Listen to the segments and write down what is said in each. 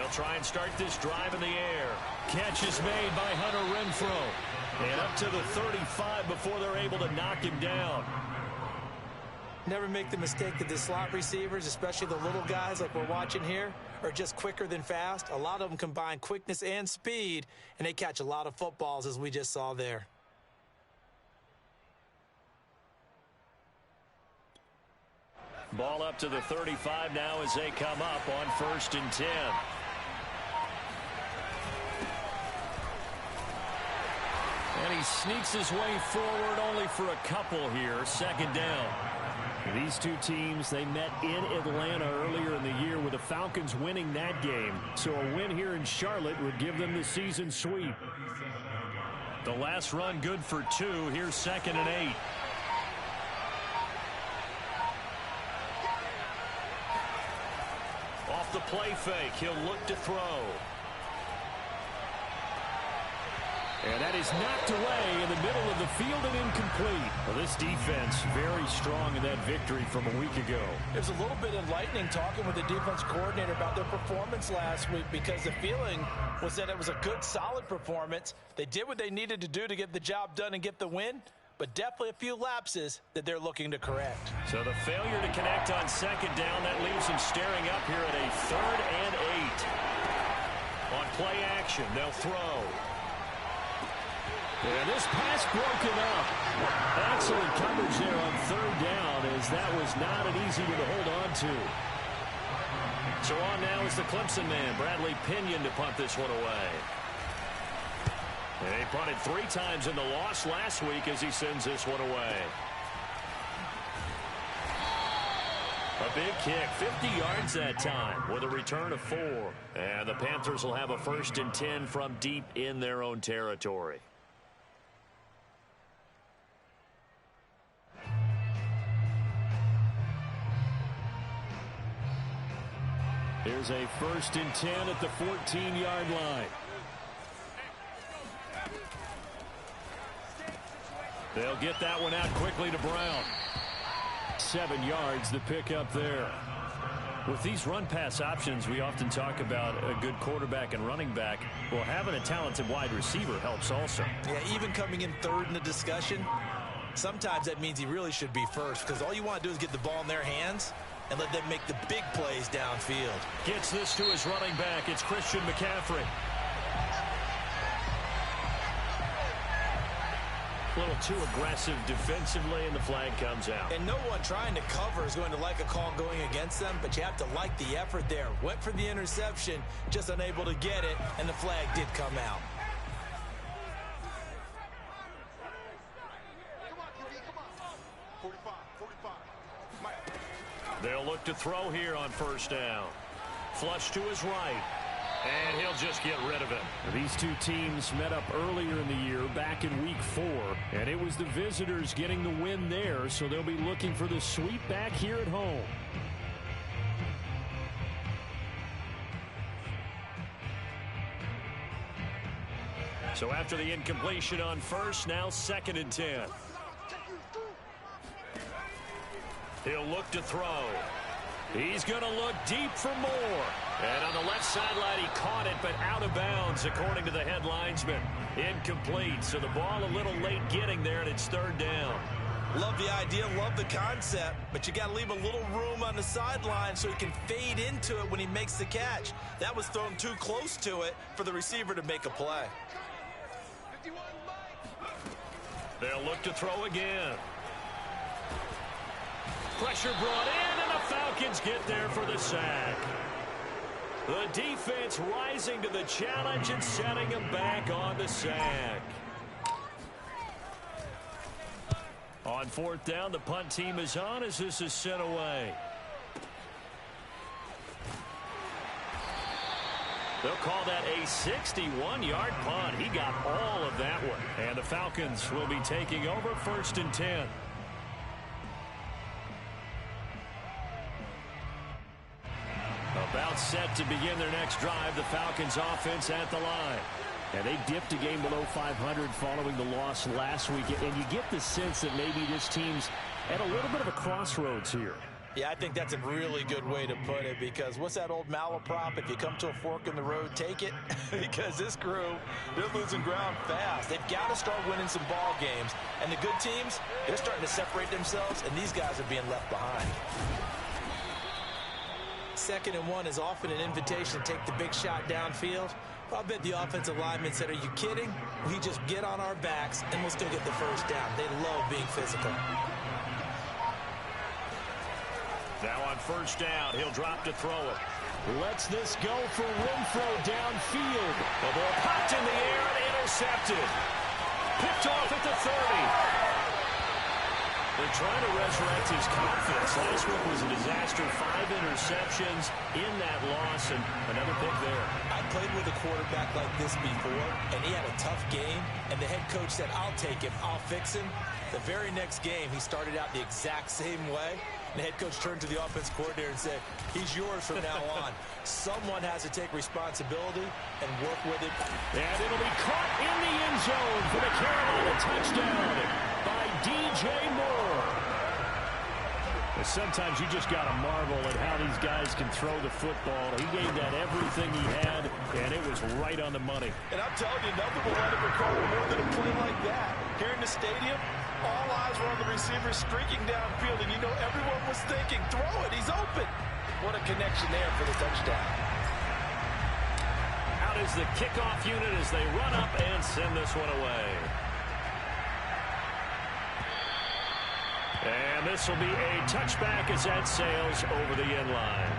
They'll try and start this drive in the air. Catch is made by Hunter Renfrow. And up to the 35 before they're able to knock him down. Never make the mistake that the slot receivers, especially the little guys like we're watching here, are just quicker than fast. A lot of them combine quickness and speed, and they catch a lot of footballs, as we just saw there. Ball up to the 35 now as they come up on 1st and 10. And he sneaks his way forward only for a couple here. 2nd down. These two teams, they met in Atlanta earlier in the year with the Falcons winning that game. So a win here in Charlotte would give them the season sweep. The last run good for 2. Here's 2nd and 8. Off the play fake, he'll look to throw. And that is knocked away in the middle of the field and incomplete. Well, this defense very strong in that victory from a week ago. It was a little bit enlightening talking with the defense coordinator about their performance last week, because the feeling was that it was a good, solid performance. They did what they needed to do to get the job done and get the win, but definitely a few lapses that they're looking to correct. So the failure to connect on 2nd down, that leaves them staring up here at a 3rd and 8. On play action, they'll throw. And this pass broken up. Excellent coverage there on 3rd down, as that was not an easy one to hold on to. So on now is the Clemson man, Bradley Pinion, to punt this one away. And he punted 3 times in the loss last week as he sends this one away. A big kick, 50 yards that time, with a return of 4. And the Panthers will have a 1st and 10 from deep in their own territory. Here's a 1st and 10 at the 14-yard line. They'll get that one out quickly to Brown. 7 yards, the pickup there. With these run-pass options, we often talk about a good quarterback and running back. Well, having a talented wide receiver helps also. Yeah, even coming in 3rd in the discussion, sometimes that means he really should be 1st, because all you want to do is get the ball in their hands and let them make the big plays downfield. Gets this to his running back. It's Christian McCaffrey. A little too aggressive defensively, and the flag comes out. And no one trying to cover is going to like a call going against them, but you have to like the effort there. Went for the interception, just unable to get it, and the flag did come out. They'll look to throw here on 1st down. Flush to his right. And he'll just get rid of him. These two teams met up earlier in the year, back in week 4. And it was the visitors getting the win there, so they'll be looking for the sweep back here at home. So after the incompletion on 1st, now 2nd and 10. He'll look to throw. He's going to look deep for more. And on the left sideline, he caught it, but out of bounds, according to the head linesman. Incomplete, so the ball a little late getting there, and it's 3rd down. Love the idea, love the concept, but you got to leave a little room on the sideline so he can fade into it when he makes the catch. That was thrown too close to it for the receiver to make a play. They'll look to throw again. Pressure brought in, and the Falcons get there for the sack. The defense rising to the challenge and setting him back on the sack. On 4th down, the punt team is on as this is sent away. They'll call that a 61-yard punt. He got all of that one. And the Falcons will be taking over 1st and 10. About set to begin their next drive, the Falcons offense at the line. And they dipped a game below 500 following the loss last week. And you get the sense that maybe this team's at a little bit of a crossroads here. Yeah, I think that's a really good way to put it, because what's that old malaprop? If you come to a fork in the road, take it. Because this crew, they're losing ground fast. They've got to start winning some ball games. And the good teams, they're starting to separate themselves, and these guys are being left behind. 2nd and 1 is often an invitation to take the big shot downfield. I bet the offensive lineman said, are you kidding? We just get on our backs, and we'll still get the first down. They love being physical. Now on 1st down, he'll drop to throw it. Lets this go for Renfro downfield. The ball popped in the air and intercepted. Picked off at the 30. They're trying to resurrect his confidence. Last week was a disaster. 5 interceptions in that loss, and another pick there. I played with a quarterback like this before, and he had a tough game, and the head coach said, I'll take him, I'll fix him. The very next game, he started out the exact same way. The head coach turned to the offense coordinator and said, he's yours from now on. Someone has to take responsibility and work with it. And it'll be caught in the end zone for the Carolina touchdown by DJ Moore. Well, sometimes you just got to marvel at how these guys can throw the football. He gave that everything he had, and it was right on the money. And I'm telling you, nothing will let him recover more than a play like that. Here in the stadium, all eyes were on the receiver streaking downfield, and you know everyone was thinking, throw it, he's open. What a connection there for the touchdown. Out is the kickoff unit as they run up and send this one away. And this will be a touchback as that sails over the end line.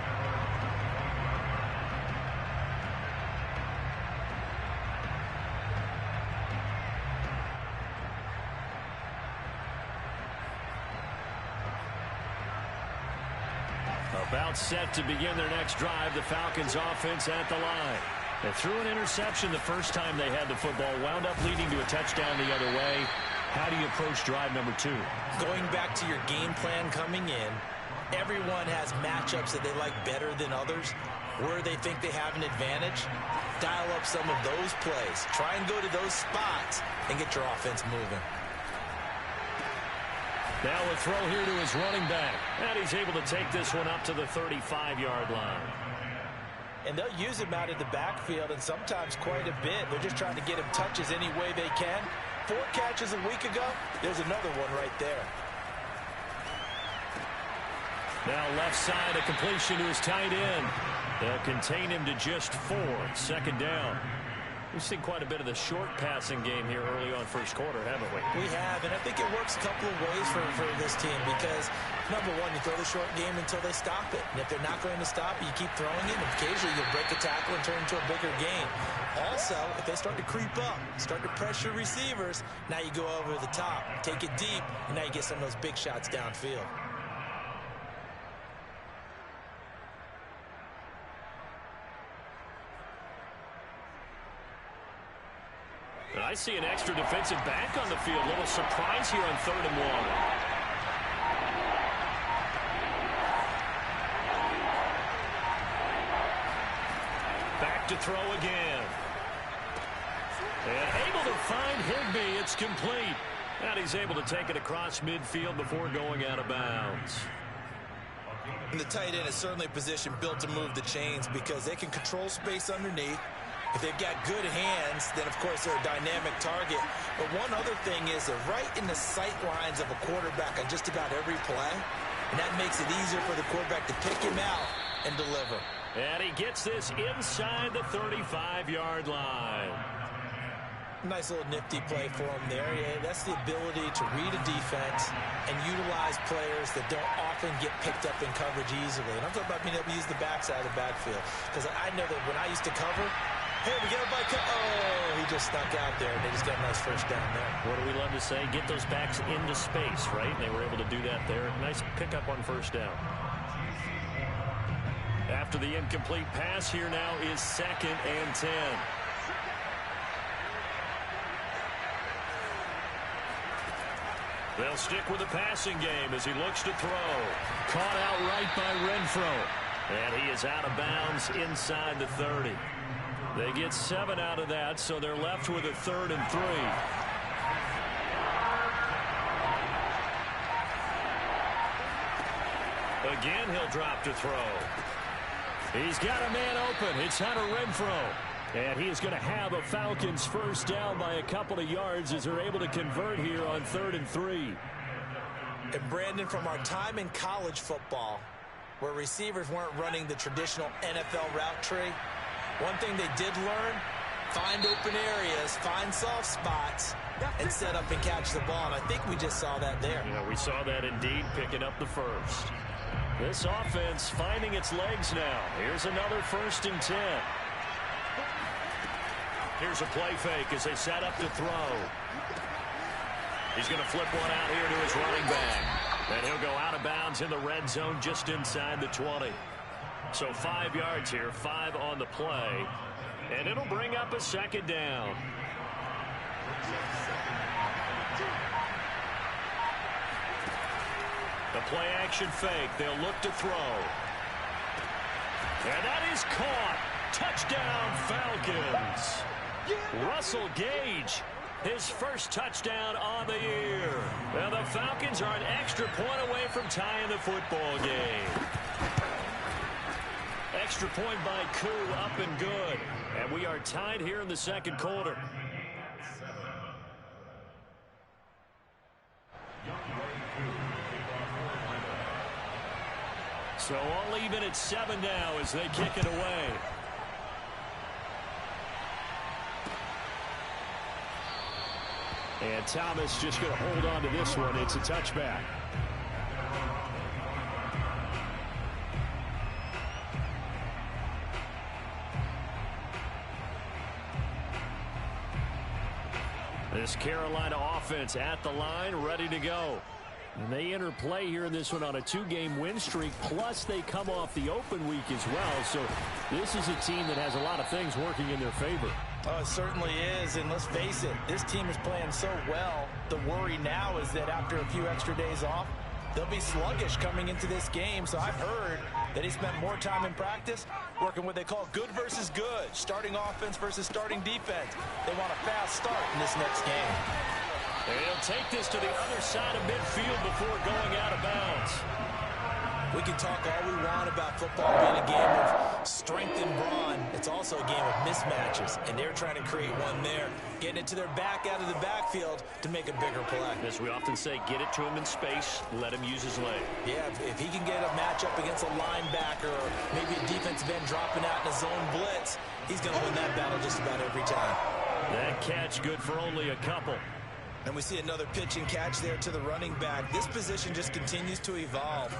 About set to begin their next drive, the Falcons offense at the line. They threw an interception the first time they had the football, wound up leading to a touchdown the other way. How do you approach drive number 2? Going back to your game plan coming in, everyone has matchups that they like better than others, where they think they have an advantage. Dial up some of those plays. Try and go to those spots and get your offense moving. Now a throw here to his running back. And he's able to take this one up to the 35-yard line. And they'll use him out in the backfield, and sometimes quite a bit. They're just trying to get him touches any way they can. 4 catches a week ago. There's another one right there. Now left side, a completion to his tight end. They'll contain him to just 4. 2nd down. We've seen quite a bit of the short passing game here early on first quarter, haven't we? We have, and I think it works a couple of ways for this team, because, number one, you throw the short game until they stop it. And if they're not going to stop it, you keep throwing it, and occasionally you'll break a tackle and turn into a bigger gain. Also, if they start to creep up, start to pressure receivers, now you go over the top, take it deep, and now you get some of those big shots downfield. And I see an extra defensive back on the field. A little surprise here on 3rd and 1. Back to throw again. And able to find Higbee. It's complete. And he's able to take it across midfield before going out of bounds. And the tight end is certainly a position built to move the chains, because they can control space underneath. If they've got good hands, then, of course, they're a dynamic target. But one other thing is they're right in the sight lines of a quarterback on just about every play. And that makes it easier for the quarterback to pick him out and deliver. And he gets this inside the 35-yard line. Nice little nifty play for him there. Yeah, that's the ability to read a defense and utilize players that don't often get picked up in coverage easily. And I'm talking about being able to use the backside of the backfield. Because I know that when I used to cover, hey, we got a bike. Oh, he just snuck out there, and they just got a nice first down there. What do we love to say? Get those backs into space, right? And they were able to do that there. Nice pickup on 1st down. After the incomplete pass, here now is 2nd and 10. They'll stick with the passing game as he looks to throw. Caught out right by Renfro. And he is out of bounds inside the 30. They get 7 out of that, so they're left with a 3rd and 3. Again, he'll drop to throw. He's got a man open. It's Hunter Renfrow. And he is going to have a Falcons first down by a couple of yards as they're able to convert here on 3rd and 3. And Brandon, from our time in college football, where receivers weren't running the traditional NFL route tree, one thing they did learn, find open areas, find soft spots, and set up and catch the ball. And I think we just saw that there. Yeah, we saw that indeed, picking up the first. This offense finding its legs now. Here's another 1st and 10. Here's a play fake as they set up to throw. He's going to flip one out here to his running back. And he'll go out of bounds in the red zone just inside the 20. So 5 yards here, 5 on the play. And it'll bring up a 2nd down. The play action fake. They'll look to throw. And that is caught. Touchdown, Falcons. Russell Gage, his first touchdown on the year. Now the Falcons are an extra point away from tying the football game. Extra point by Koo, up and good. And we are tied here in the 2nd quarter. So all even at 7 now as they kick it away. And Thomas just going to hold on to this one. It's a touchback. This Carolina offense at the line, ready to go. And they enter play here in this one on a 2-game win streak, plus they come off the open week as well. So this is a team that has a lot of things working in their favor. Oh, it certainly is, and let's face it, this team is playing so well. The worry now is that after a few extra days off, they'll be sluggish coming into this game. So I've heard that he spent more time in practice working what they call good versus good, starting offense versus starting defense. They want a fast start in this next game. They'll take this to the other side of midfield before going out of bounds. We can talk all we want about football being a game of strength and brawn. It's also a game of mismatches, and they're trying to create one there, getting it to their back out of the backfield to make a bigger play. As we often say, get it to him in space, let him use his leg. Yeah, if he can get a matchup against a linebacker or maybe a defensive end dropping out in a zone blitz, he's going to win that battle just about every time. That catch good for only a couple. And we see another pitch and catch there to the running back. This position just continues to evolve.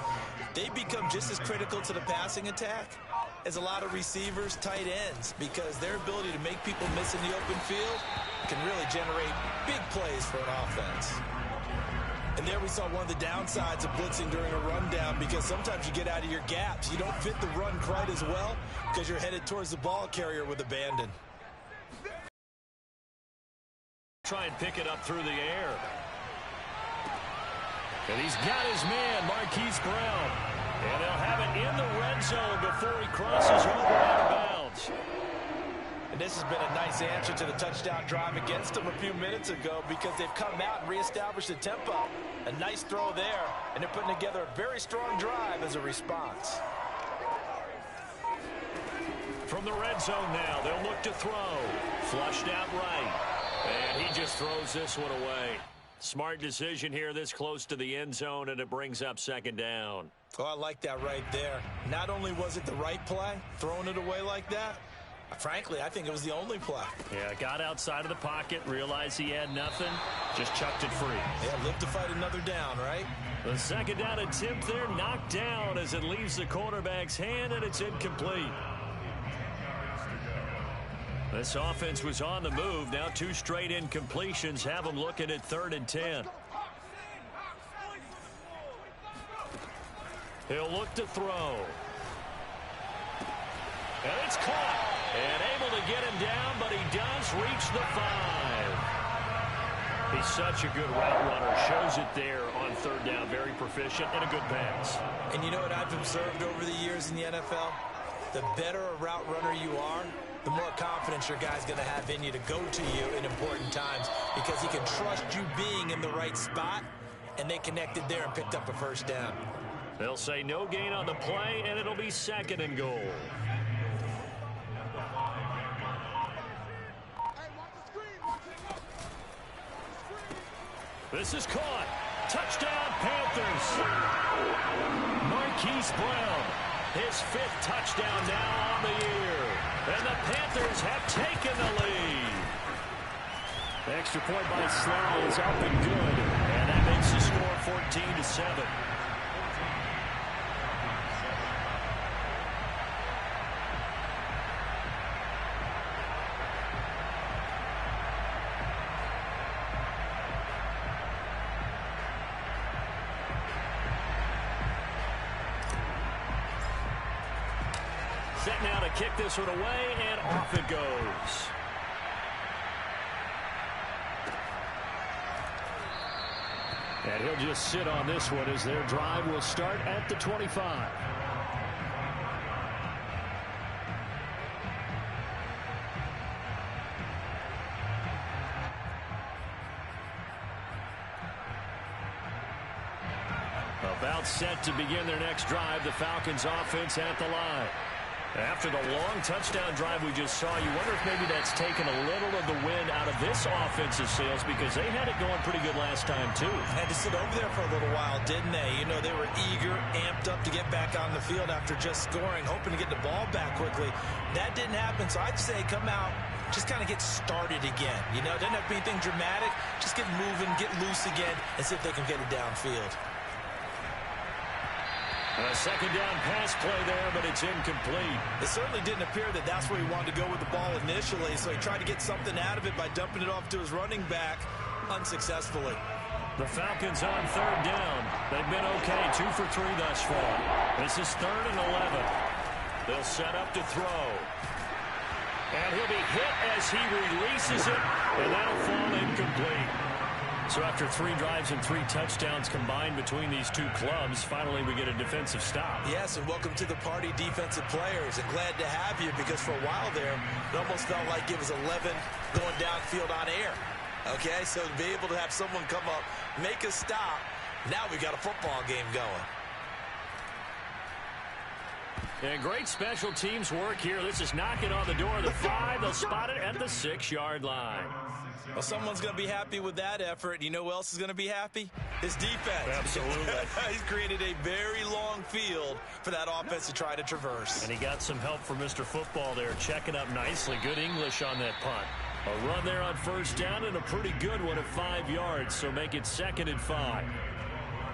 They become just as critical to the passing attack as a lot of receivers, tight ends, because their ability to make people miss in the open field can really generate big plays for an offense. And there we saw one of the downsides of blitzing during a rundown, because sometimes you get out of your gaps. You don't fit the run quite as well because you're headed towards the ball carrier with abandon. Try and pick it up through the air. And he's got his man, Marquise Brown. And they'll have it in the red zone before he crosses over out of bounds. And this has been a nice answer to the touchdown drive against them a few minutes ago, because they've come out and reestablished the tempo. A nice throw there, and they're putting together a very strong drive as a response. From the red zone now, they'll look to throw. Flushed out right. And he just throws this one away. Smart decision here this close to the end zone, and it brings up 2nd down. Oh, I like that right there. Not only was it the right play, throwing it away like that, frankly, I think it was the only play. Yeah, got outside of the pocket, realized he had nothing, just chucked it free. Yeah, live to fight another down, right? The 2nd down attempt there knocked down as it leaves the quarterback's hand, and it's incomplete. This offense was on the move. Now 2 straight incompletions have them looking at 3rd and 10. He'll look to throw. And it's caught. And able to get him down, but he does reach the 5. He's such a good route runner. Shows it there on 3rd down. Very proficient and a good pass. And you know what I've observed over the years in the NFL? The better a route runner you are, the more confidence your guy's going to have in you to go to you in important times, because he can trust you being in the right spot, and they connected there and picked up a 1st down. They'll say no gain on the play, and it'll be 2nd and goal. This is caught. Touchdown, Panthers. Marquise Brown, his 5th touchdown now on the year. And the Panthers have taken the lead. The extra point by Sly is up and good. And that makes the score 14-7. Set now to kick this one away, and off it goes. And he'll just sit on this one as their drive will start at the 25. About set to begin their next drive, the Falcons offense at the line. After the long touchdown drive we just saw, you wonder if maybe that's taken a little of the wind out of this offensive sails, because they had it going pretty good last time, too. Had to sit over there for a little while, didn't they? You know, they were eager, amped up to get back on the field after just scoring, hoping to get the ball back quickly. That didn't happen, so I'd say come out, just kind of get started again. You know, doesn't have to be anything dramatic. Just get moving, get loose again, and see if they can get it downfield. A 2nd down pass play there, but it's incomplete. It certainly didn't appear that that's where he wanted to go with the ball initially, so he tried to get something out of it by dumping it off to his running back unsuccessfully. The Falcons on 3rd down. They've been okay, 2 for 3 thus far. This is 3rd and 11. They'll set up to throw. And he'll be hit as he releases it, and that'll fall incomplete. So after 3 drives and 3 touchdowns combined between these two clubs, finally we get a defensive stop. Yes, and welcome to the party, defensive players. And glad to have you, because for a while there, it almost felt like it was 11 going downfield on air. Okay, so to be able to have someone come up, make a stop, now we got a football game going. And great special teams work here. This is knocking on the door of the 5. They'll spot it at the 6-yard line. Well, someone's going to be happy with that effort. You know who else is going to be happy? His defense. Absolutely. He's created a very long field for that offense to try to traverse. And he got some help from Mr. Football there, checking up nicely. Good English on that punt. A run there on 1st down, and a pretty good one at 5 yards, so make it 2nd and 5.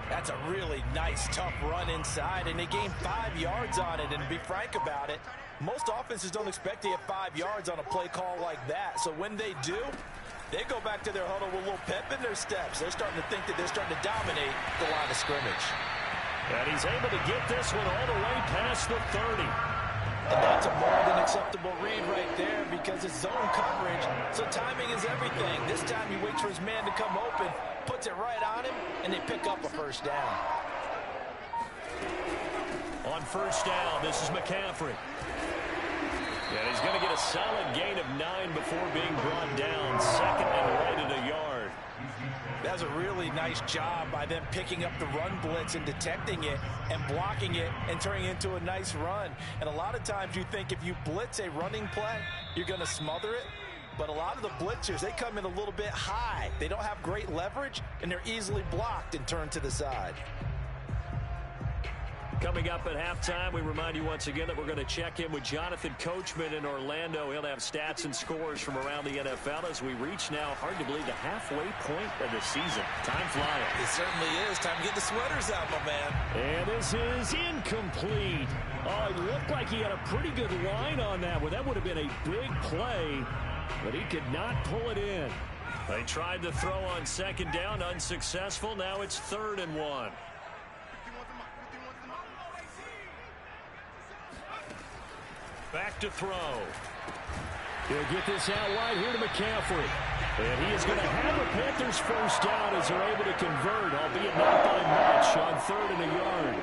That's a really nice, tough run inside, and they gained 5 yards on it. And to be frank about it, most offenses don't expect to get 5 yards on a play call like that. So when they do, they go back to their huddle with a little pep in their steps. They're starting to think that they're starting to dominate the line of scrimmage. And he's able to get this one all the way past the 30. And that's a more than acceptable read right there, because it's zone coverage, so timing is everything. This time he waits for his man to come open, puts it right on him, and they pick up a 1st down. On 1st down, this is McCaffrey. And he's going to get a solid gain of 9 before being brought down. 2nd and right at a yard. That's a really nice job by them picking up the run blitz and detecting it and blocking it and turning it into a nice run. And a lot of times you think if you blitz a running play, you're going to smother it. But a lot of the blitzers, they come in a little bit high. They don't have great leverage, and they're easily blocked and turned to the side. Coming up at halftime, we remind you once again that we're going to check in with Jonathan Coachman in Orlando. He'll have stats and scores from around the NFL as we reach now, hard to believe, the halfway point of the season. Time flying. It certainly is. Time to get the sweaters out, my man. And this is incomplete. Oh, it looked like he had a pretty good line on that one. That would have been a big play, but he could not pull it in. They tried to throw on 2nd down, unsuccessful. Now it's 3rd and 1. Back to throw. He'll get this out wide here to McCaffrey. And he is going to have a Panthers 1st down as they're able to convert, albeit not by much, on 3rd and a yard.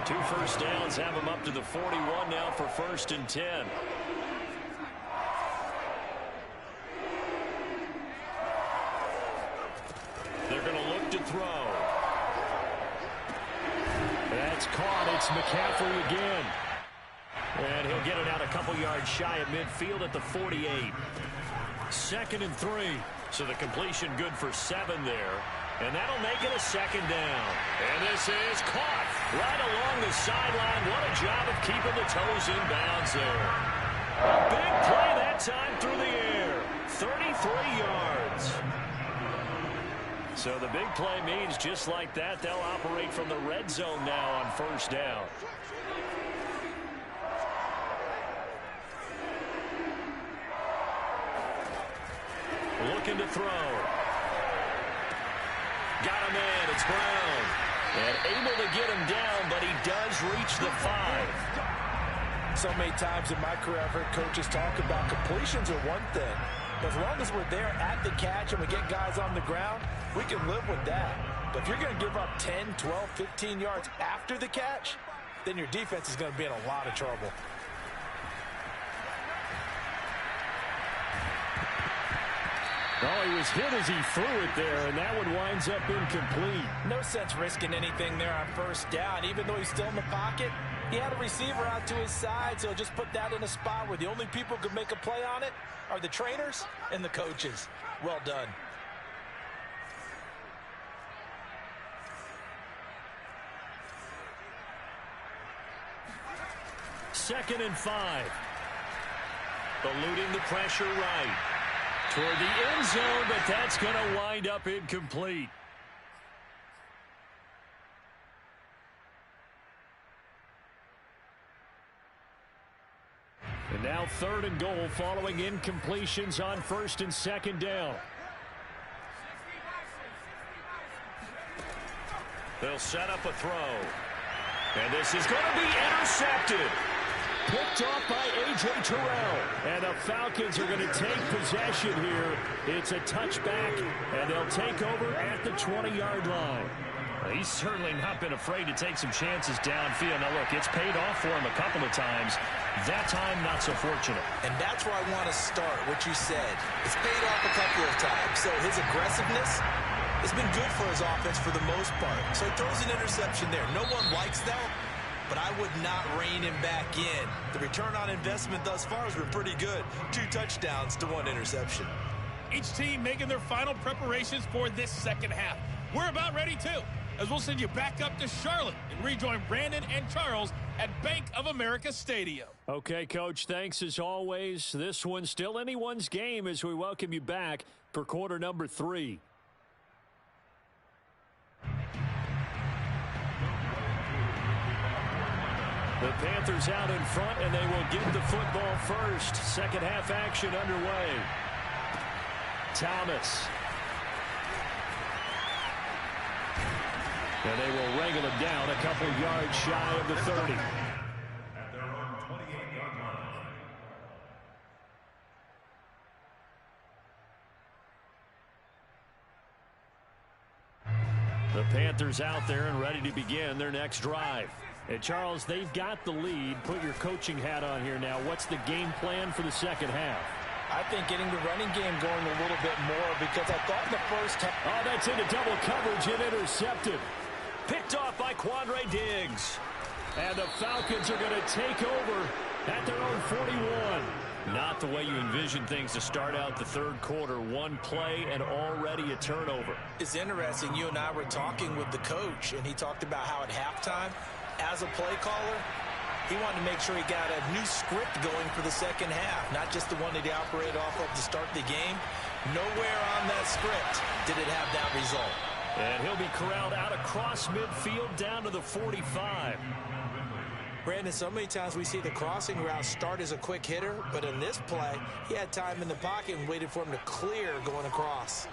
2 1st downs have him up to the 41 now for 1st and 10. They're going to look to throw. It's McCaffrey again. And he'll get it out a couple yards shy of midfield at the 48. 2nd and 3. So the completion good for 7 there. And that'll make it a 2nd down. And this is caught right along the sideline. What a job of keeping the toes in bounds there. A big play that time through the air. 33 yards. So the big play means just like that, they'll operate from the red zone now on 1st down. Looking to throw. Got a man. It's Brown. And able to get him down, but he does reach the 5. So many times in my career, I've heard coaches talk about completions are one thing. But as long as we're there at the catch and we get guys on the ground, we can live with that. But if you're going to give up 10, 12, 15 yards after the catch, then your defense is going to be in a lot of trouble. Oh, he was hit as he threw it there, and that one winds up incomplete. No sense risking anything there on 1st down. Even though he's still in the pocket, he had a receiver out to his side, so just put that in a spot where the only people who could make a play on it are the trainers and the coaches. Well done. Second and 5. Eluding the pressure right. Toward the end zone, but that's going to wind up incomplete. And now 3rd and goal following incompletions on 1st and 2nd down. They'll set up a throw. And this is going to be intercepted. Picked off by A.J. Terrell. And the Falcons are going to take possession here. It's a touchback, and they'll take over at the 20-yard line. He's certainly not been afraid to take some chances downfield. Now, look, it's paid off for him a couple of times. That time, not so fortunate. And that's where I want to start, what you said. It's paid off a couple of times. So his aggressiveness has been good for his offense for the most part. So he throws an interception there. No one likes that, but I would not rein him back in. The return on investment thus far has been pretty good. 2 touchdowns to 1 interception. Each team making their final preparations for this second half. We're about ready, too, as we'll send you back up to Charlotte and rejoin Brandon and Charles at Bank of America Stadium. Okay, Coach, thanks as always. This one's still anyone's game as we welcome you back for quarter number 3. The Panthers out in front, and they will get the football first. Second half action underway. Thomas. And they will wrangle him down a couple yards shy of the 30. At their own 28-yard line. The Panthers out there and ready to begin their next drive. And Charles, they've got the lead. Put your coaching hat on here now. What's the game plan for the second half? I think getting the running game going a little bit more, because I thought in the first half. Oh, that's into double coverage and intercepted. Picked off by Quandre Diggs. And the Falcons are going to take over at their own 41. Not the way you envision things to start out the 3rd quarter. 1 play and already a turnover. It's interesting. You and I were talking with the coach, and he talked about how at halftime, as a play caller, he wanted to make sure he got a new script going for the second half, not just the one that he operated off of to start the game. Nowhere on that script did it have that result. And he'll be corralled out across midfield down to the 45. Brandon, so many times we see the crossing route start as a quick hitter, but in this play, he had time in the pocket and waited for him to clear going across.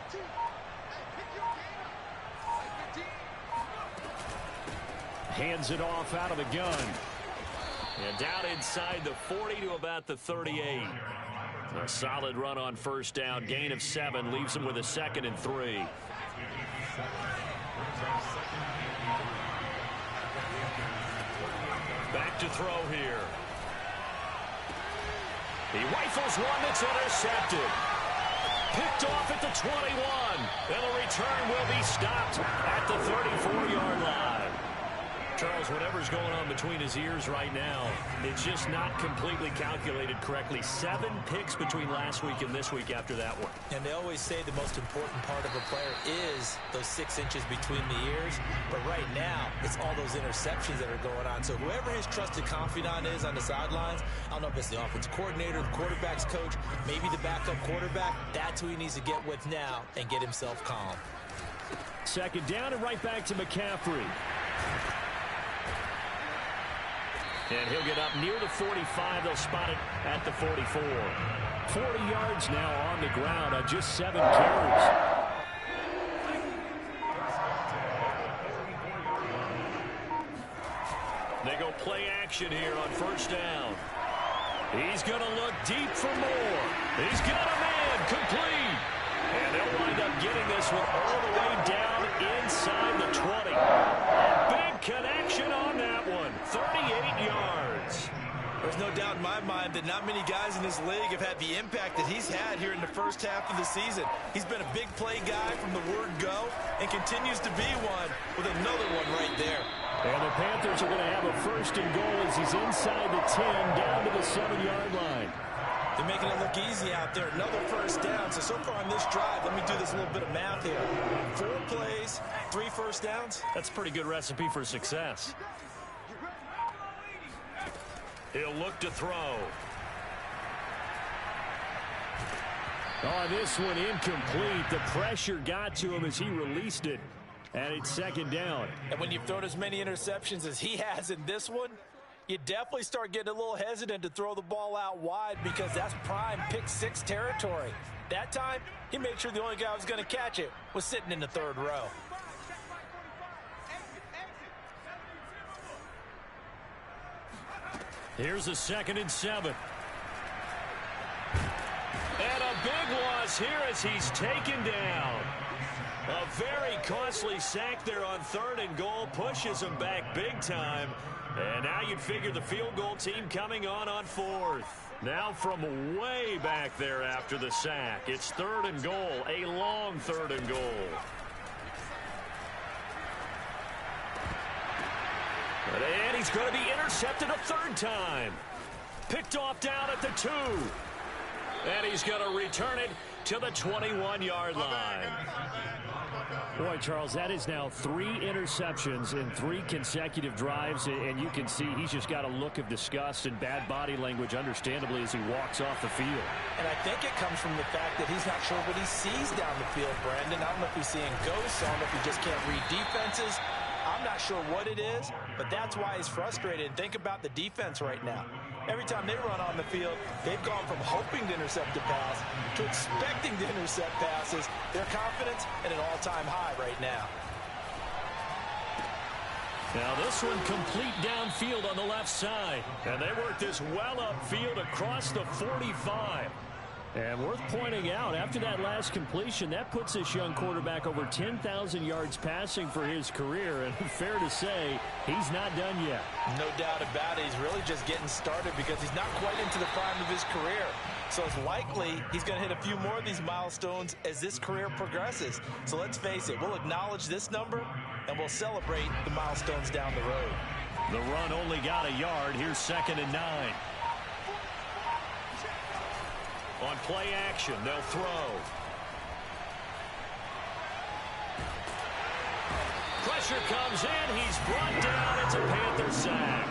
Hands it off out of the gun. And down inside the 40 to about the 38. A solid run on 1st down. Gain of 7 leaves him with a 2nd and 3. Back to throw here. He rifles one that's intercepted. Picked off at the 21. And the return will be stopped at the 34-yard line. Charles, whatever's going on between his ears right now, it's just not completely calculated correctly. 7 picks between last week and this week after that one. And they always say the most important part of a player is those 6 inches between the ears. But right now, it's all those interceptions that are going on. So whoever his trusted confidant is on the sidelines, I don't know if it's the offense coordinator, the quarterback's coach, maybe the backup quarterback, that's who he needs to get with now and get himself calm. Second down and right back to McCaffrey. And he'll get up near the 45. They'll spot it at the 44. 40 yards now on the ground on just 7 carries. They go play action here on first down. He's going to look deep for more. He's got a man complete. And they'll wind up getting this one all the way down inside the 20. A big connection on that one. 38 yards. There's no doubt in my mind that not many guys in this league have had the impact that he's had here in the first half of the season. He's been a big play guy from the word go and continues to be one with another one right there. And the Panthers are going to have a first and goal as he's inside the 10 down to the 7-yard line. They're making it look easy out there. Another first down. So far on this drive, let me do this little bit of math here. 4 plays, 3 first downs. That's a pretty good recipe for success. He'll look to throw. Oh, this one incomplete. The pressure got to him as he released it. And it's second down. And when you've thrown as many interceptions as he has in this one, you definitely start getting a little hesitant to throw the ball out wide because that's prime pick 6 territory. That time, he made sure the only guy who was going to catch it was sitting in the 3rd row. Here's a 2nd and 7. And a big loss here as he's taken down. A very costly sack there on 3rd and goal. Pushes him back big time. And now you'd figure the field goal team coming on 4th. Now from way back there after the sack. It's 3rd and goal. A long 3rd and goal. And he's going to be intercepted a 3rd time. Picked off down at the 2. And he's going to return it to the 21-yard line. Boy, Charles, that is now 3 interceptions in 3 consecutive drives, and you can see he's just got a look of disgust and bad body language, understandably, as he walks off the field. And I think it comes from the fact that he's not sure what he sees down the field, Brandon. I don't know if he's seeing ghosts. I don't know if he just can't read defenses. I'm not sure what it is, but that's why he's frustrated. And think about the defense right now. Every time they run on the field, they've gone from hoping to intercept a pass to expecting to intercept passes. Their confidence at an all-time high right now. Now this one complete downfield on the left side. And they work this well upfield across the 45. And worth pointing out, after that last completion, that puts this young quarterback over 10,000 yards passing for his career. And fair to say, he's not done yet. No doubt about it. He's really just getting started because he's not quite into the prime of his career. So it's likely he's going to hit a few more of these milestones as this career progresses. So let's face it, we'll acknowledge this number and we'll celebrate the milestones down the road. The run only got a yard. Here's 2nd and 9. On play action, they'll throw. Pressure comes in. He's brought down. It's a Panther sack.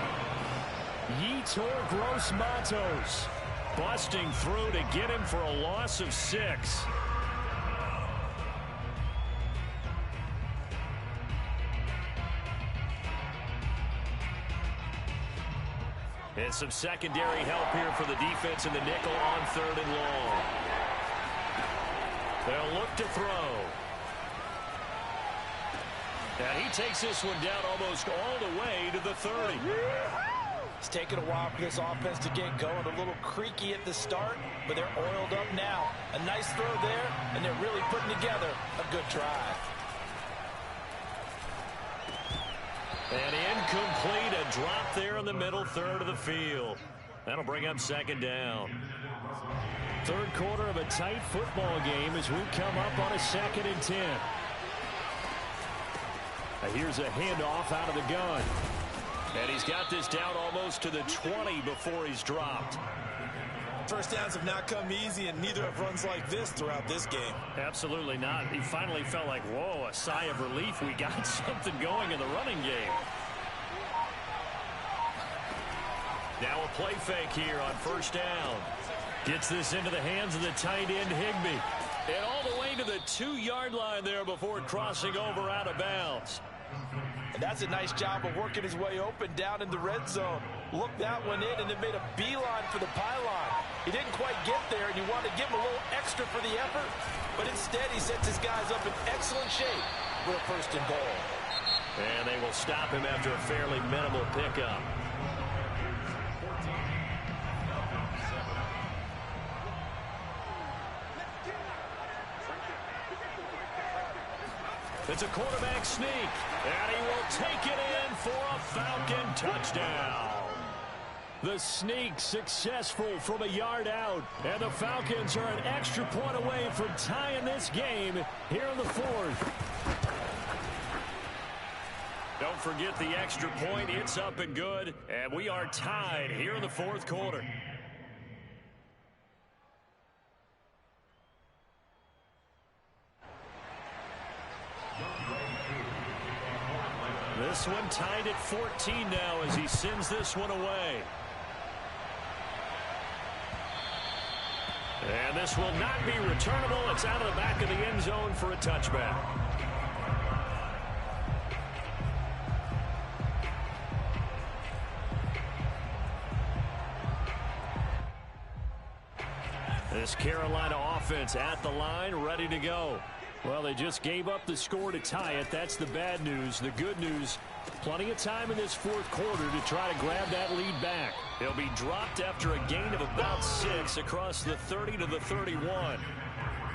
Yetur Gross-Matos busting through to get him for a loss of 6. And some secondary help here for the defense in the nickel on 3rd and long. They'll look to throw. And he takes this one down almost all the way to the 30. It's taken a while for this offense to get going. A little creaky at the start, but they're oiled up now. A nice throw there, and they're really putting together a good drive. And incomplete, a drop there in the middle 3rd of the field. That'll bring up 2nd down. 3rd quarter of a tight football game as we come up on a 2nd and 10. Here's a handoff out of the gun. And he's got this down almost to the 20 before he's dropped. First downs have not come easy, and neither have runs like this throughout this game. Absolutely not. He finally felt like, whoa, a sigh of relief. We got something going in the running game. Now a play fake here on first down. Gets this into the hands of the tight end, Higbee. And all the way to the 2-yard line there before crossing over out of bounds. And that's a nice job of working his way open down in the red zone. Looked that one in and then made a beeline for the pylon. He didn't quite get there, and you want to give him a little extra for the effort. But instead, he sets his guys up in excellent shape with a first and goal. And they will stop him after a fairly minimal pickup. It's a quarterback sneak, and he will take it in for a Falcon touchdown. The sneak successful from a yard out, and the Falcons are an extra point away from tying this game here in the fourth. Don't forget the extra point. It's up and good, and we are tied here in the fourth quarter. This one tied at 14 now as he sends this one away. And this will not be returnable. It's out of the back of the end zone for a touchback. This Carolina offense at the line, ready to go. Well, they just gave up the score to tie it. That's the bad news. The good news, plenty of time in this fourth quarter to try to grab that lead back. They'll be dropped after a gain of about 6 across the 30 to the 31.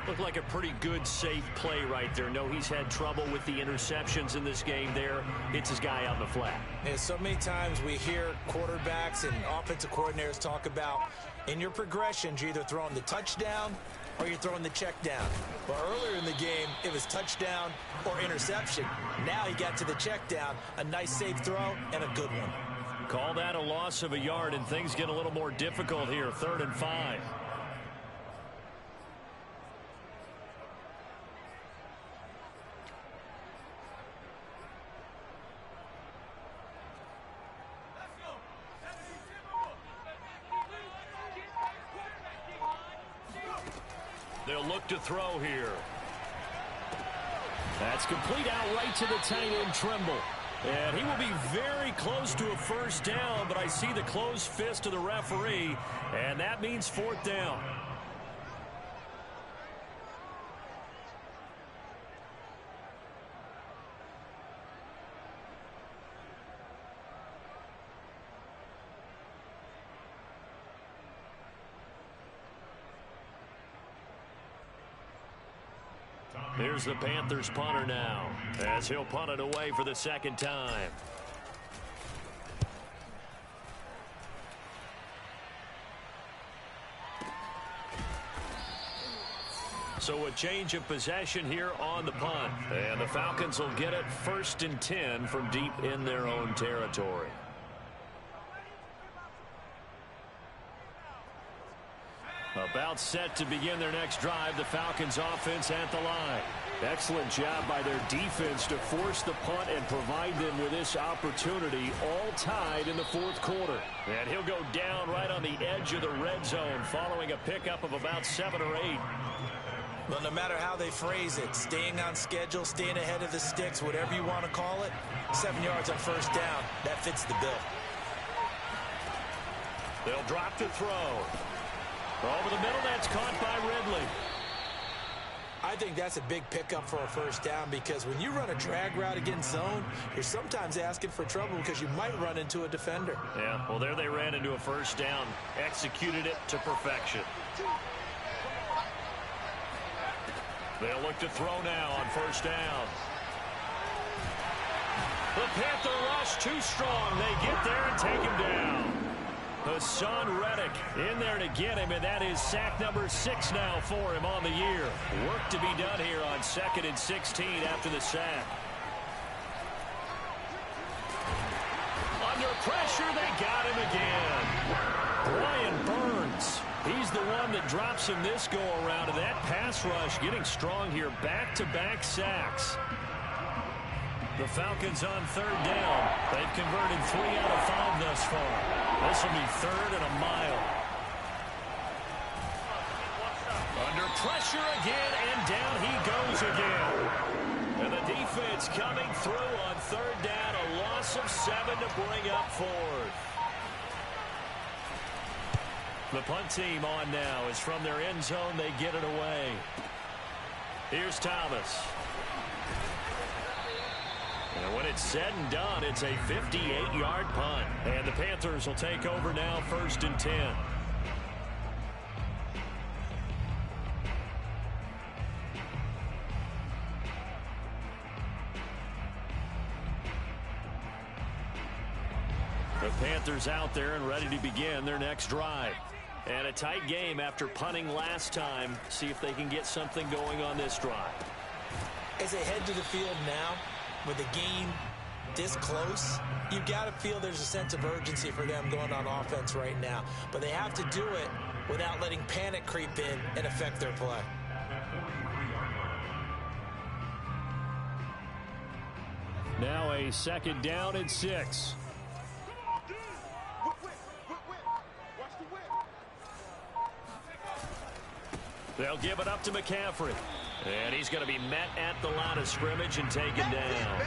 Looked like a pretty good, safe play right there. No, he's had trouble with the interceptions in this game there. Hits his guy out in the flat. Yeah, so many times we hear quarterbacks and offensive coordinators talk about in your progressions, you're either throwing the touchdown or you're throwing the check down. But earlier in the game, it was touchdown or interception. Now he got to the check down, a nice safe throw, and a good one. Call that a loss of a yard, and things get a little more difficult here, 3rd and 5. They'll look to throw here. That's complete out right to the tight end, Trimble. And he will be very close to a first down, but I see the closed fist of the referee, and that means 4th down. Here's the Panthers punter now, as he'll punt it away for the 2nd time. So a change of possession here on the punt. And the Falcons will get it 1st and 10 from deep in their own territory. About set to begin their next drive, the Falcons offense at the line. Excellent job by their defense to force the punt and provide them with this opportunity, all tied in the 4th quarter. And he'll go down right on the edge of the red zone following a pickup of about 7 or 8. Well, no matter how they phrase it, staying on schedule, staying ahead of the sticks, whatever you want to call it, 7 yards on first down, that fits the bill. They'll drop to throw. Over the middle, that's caught by Ridley. I think that's a big pickup for a first down because when you run a drag route against zone, you're sometimes asking for trouble because you might run into a defender. Yeah, well, there they ran into a first down, executed it to perfection. They'll look to throw now on first down. The Panther rush too strong. They get there and take him down. Hassan Reddick in there to get him, and that is sack number 6 now for him on the year. Work to be done here on 2nd and 16 after the sack. Under pressure, they got him again. Brian Burns, he's the one that drops him this go-around. And that pass rush getting strong here. Back-to-back sacks. The Falcons on third down. They've converted 3 out of 5 thus far. This will be 3rd and a mile. Under pressure again, and down he goes again. And the defense coming through on third down. A loss of 7 to bring up 4th. The punt team on now is from their end zone. They get it away. Here's Thomas. And when it's said and done, it's a 58-yard punt. And the Panthers will take over now, 1st and 10. The Panthers out there and ready to begin their next drive. And a tight game after punting last time. See if they can get something going on this drive. As they head to the field now, with the game this close, you've got to feel there's a sense of urgency for them going on offense right now. But they have to do it without letting panic creep in and affect their play. Now a 2nd down and 6. They'll give it up to McCaffrey. And he's going to be met at the line of scrimmage and taken down.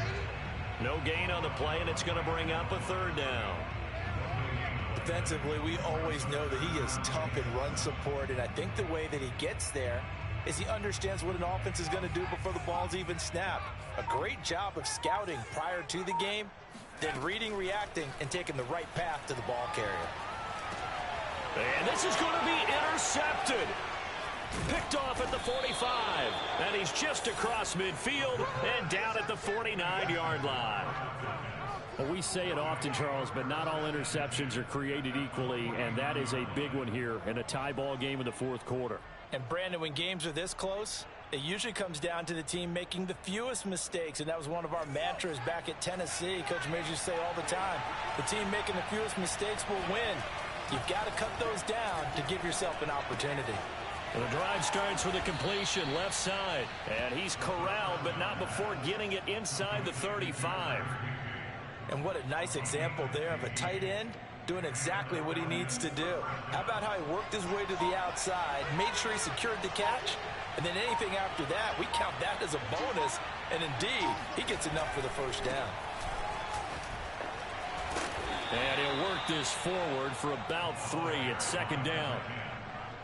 No gain on the play, and it's going to bring up a 3rd down. Defensively, we always know that he is tough in run support, and I think the way that he gets there is he understands what an offense is going to do before the ball's even snapped. A great job of scouting prior to the game, then reading, reacting, and taking the right path to the ball carrier. And this is going to be intercepted. Picked off at the 45, and he's just across midfield and down at the 49-yard line. Well, we say it often, Charles, but not all interceptions are created equally, and that is a big one here in a tie ball game in the 4th quarter. And, Brandon, when games are this close, it usually comes down to the team making the fewest mistakes, and that was one of our mantras back at Tennessee. Coach Major used to say all the time, the team making the fewest mistakes will win. You've got to cut those down to give yourself an opportunity. Well, the drive starts with a completion left side, and he's corralled, but not before getting it inside the 35. And what a nice example there of a tight end doing exactly what he needs to do. How about how he worked his way to the outside, made sure he secured the catch, and then anything after that, we count that as a bonus, and indeed, he gets enough for the 1st down. And he'll work this forward for about 3 at 2nd down.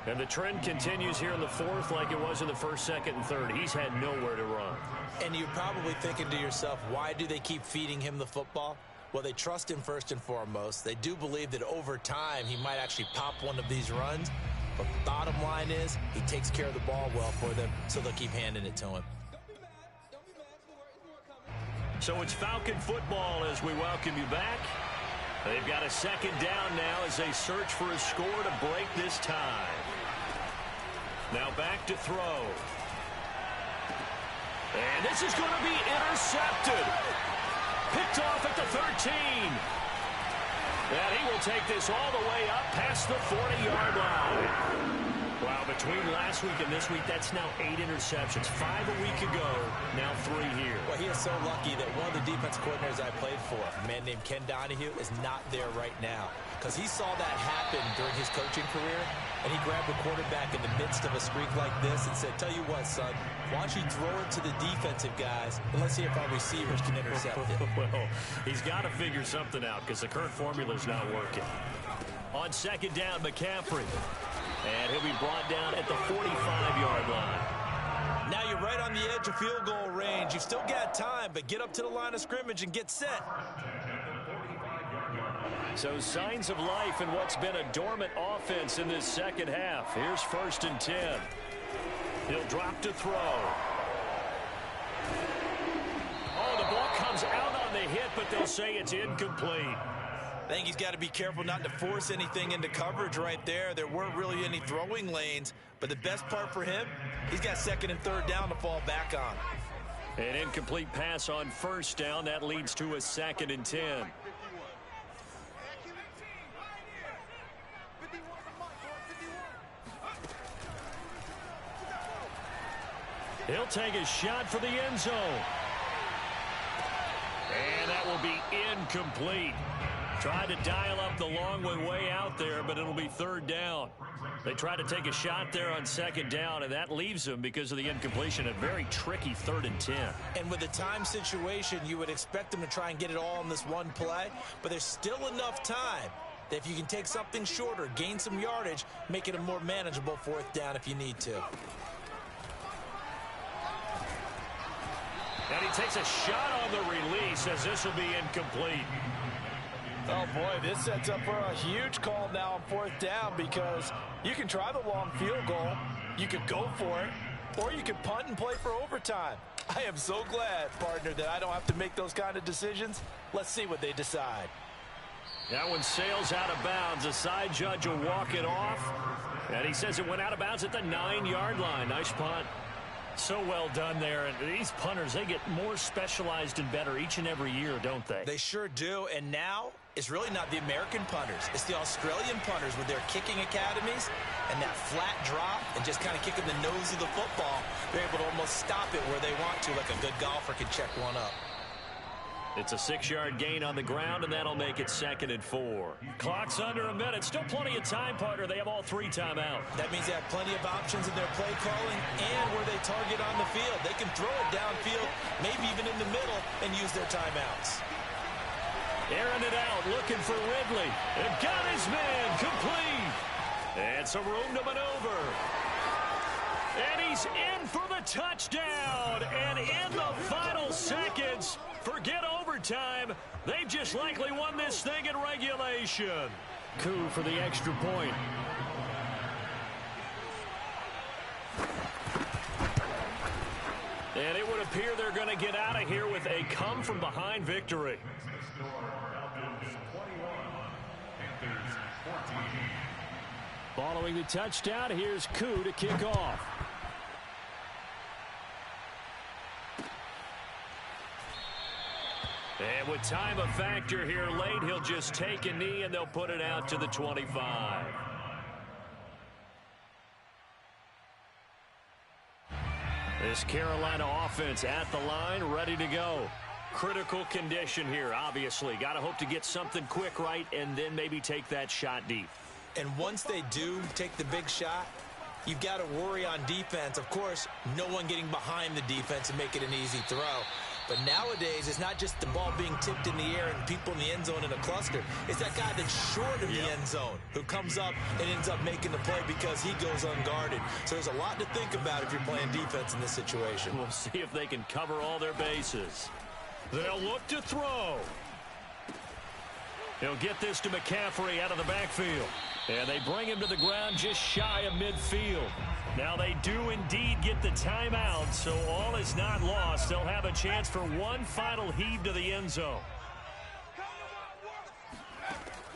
And the trend continues here in the 4th like it was in the 1st, 2nd, and 3rd. He's had nowhere to run. And you're probably thinking to yourself, why do they keep feeding him the football? Well, they trust him first and foremost. They do believe that over time he might actually pop one of these runs. But bottom line is he takes care of the ball well for them, so they'll keep handing it to him. So it's Falcon football as we welcome you back. They've got a 2nd down now as they search for a score to break this tie. Now back to throw. And this is going to be intercepted. Picked off at the 13. And he will take this all the way up past the 40-yard line. Wow, between last week and this week, that's now 8 interceptions. 5 a week ago, now 3 here. Well, he is so lucky that one of the defense coordinators I played for, a man named Ken Donahue, is not there right now. Because he saw that happen during his coaching career, and he grabbed the quarterback in the midst of a streak like this and said, tell you what, son, why don't you throw it to the defensive guys, and let's see if our receivers can intercept it. Well, he's got to figure something out because the current formula's not working. On 2nd down, McCaffrey. And he'll be brought down at the 45-yard line. Now you're right on the edge of field goal range. You've still got time, but get up to the line of scrimmage and get set. So signs of life in what's been a dormant offense in this 2nd half. Here's 1st and 10. He'll drop to throw. Oh, the ball comes out on the hit, but they'll say it's incomplete. I think he's got to be careful not to force anything into coverage right there. There weren't really any throwing lanes, but the best part for him, he's got 2nd and 3rd down to fall back on. An incomplete pass on 1st down. That leads to a 2nd and 10. He'll take a shot for the end zone. And that will be incomplete. Tried to dial up the long way out there, but it'll be third down. They tried to take a shot there on second down, and that leaves them, because of the incompletion, a very tricky 3rd and 10. And with the time situation, you would expect them to try and get it all in this one play, but there's still enough time that if you can take something shorter, gain some yardage, make it a more manageable 4th down if you need to. And he takes a shot on the release, as this will be incomplete. Oh, boy, this sets up for a huge call now on 4th down, because you can try the long field goal, you could go for it, or you could punt and play for overtime. I am so glad, partner, that I don't have to make those kind of decisions. Let's see what they decide. That one sails out of bounds. The side judge will walk it off, and he says it went out of bounds at the 9-yard line. Nice punt. So well done there. And these punters, they get more specialized and better each and every year, don't they? They sure do. And now it's really not the American punters. It's the Australian punters with their kicking academies and that flat drop and just kind of kicking the nose of the football. They're able to almost stop it where they want to, like a good golfer can check one up. It's a 6-yard gain on the ground, and that'll make it 2nd and 4. Clock's under a minute. Still plenty of time, partner. They have all 3 timeouts. That means they have plenty of options in their play calling and where they target on the field. They can throw it downfield, maybe even in the middle, and use their timeouts. Airing it out, looking for Ridley. And got his man complete. And some room to maneuver. And he's in for the touchdown. And in the final seconds, forget overtime, they've just likely won this thing in regulation. Coup for the extra point. And it would appear they're going to get out of here with a come-from-behind victory. Falcons 21, Panthers 14. Following the touchdown, here's Coup to kick off. And with time a factor here late, he'll just take a knee and they'll put it out to the 25. This Carolina offense at the line, ready to go. Critical condition here, obviously. Got to hope to get something quick right and then maybe take that shot deep. And once they do take the big shot, you've got to worry on defense. Of course, no one getting behind the defense and make it an easy throw. But nowadays, it's not just the ball being tipped in the air and people in the end zone in a cluster. It's that guy that's short of the end zone who comes up and ends up making the play because he goes unguarded. So there's a lot to think about if you're playing defense in this situation. We'll see if they can cover all their bases. They'll look to throw. He'll get this to McCaffrey out of the backfield. And they bring him to the ground just shy of midfield. Now they do indeed get the timeout, so all is not lost. They'll have a chance for one final heave to the end zone.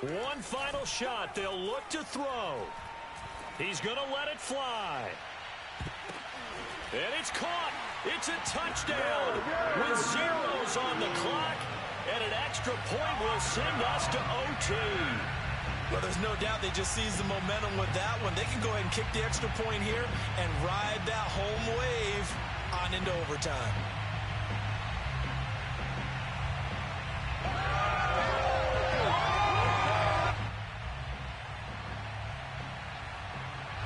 One final shot. They'll look to throw. He's going to let it fly. And it's caught. It's a touchdown with zeros on the clock. And an extra point will send us to OT. Well, there's no doubt they just seized the momentum with that one. They can go ahead and kick the extra point here and ride that home wave on into overtime.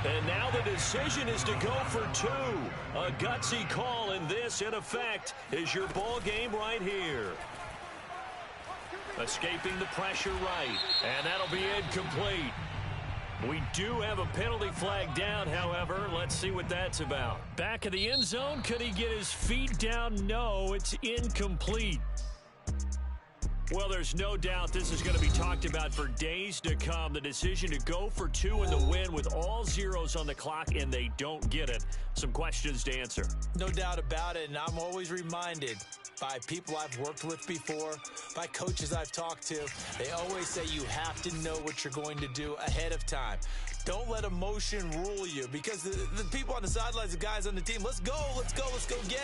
And now the decision is to go for two. A gutsy call, and this, in effect, is your ball game right here. Escaping the pressure right, and that'll be incomplete. We do have a penalty flag down, however. Let's see what that's about. Back of the end zone, could he get his feet down? No, it's incomplete. Well, there's no doubt this is going to be talked about for days to come. The decision to go for two in the win with all zeros on the clock, and they don't get it. Some questions to answer. No doubt about it, and I'm always reminded by people I've worked with before, by coaches I've talked to, they always say you have to know what you're going to do ahead of time. Don't let emotion rule you, because the people on the sidelines, the guys on the team, let's go get